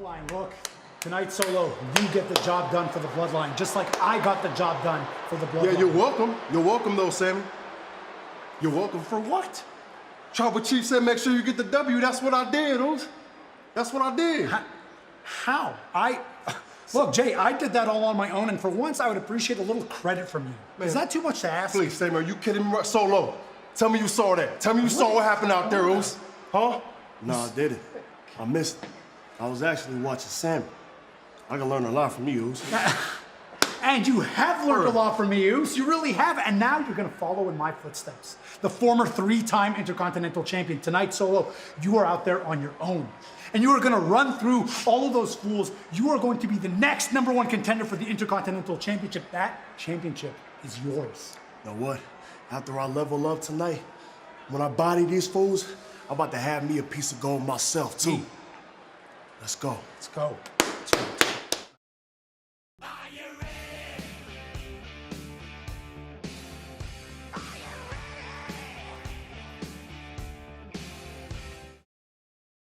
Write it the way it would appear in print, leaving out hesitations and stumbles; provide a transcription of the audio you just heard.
Bloodline, look, tonight, Solo, you get the job done for the Bloodline, just like I got the job done for the Bloodline. Yeah, you're welcome. You're welcome, though, Sammy. You're welcome for what? Tribal Chief said make sure you get the W. That's what I did, Oos. That's what I did. How? Look, Jay, I did that all on my own, and for once, I would appreciate a little credit from you. Man, is that too much to ask? Please, Sammy, are you kidding me? Solo, tell me you saw that. Tell me you saw what happened out there, Oos. Huh? No, I didn't. I missed it. I was actually watching Sammy. I can learn a lot from you, Oos. And you have learned a lot from me, Oos. You really have, and now you're gonna follow in my footsteps. The former three-time Intercontinental Champion. Tonight, Solo, you are out there on your own. And you are gonna run through all of those fools. You are going to be the next #1 contender for the Intercontinental Championship. That championship is yours. You know what? After I level up tonight, when I body these fools, I'm about to have me a piece of gold myself, too. Let's go. Let's go. Let's go.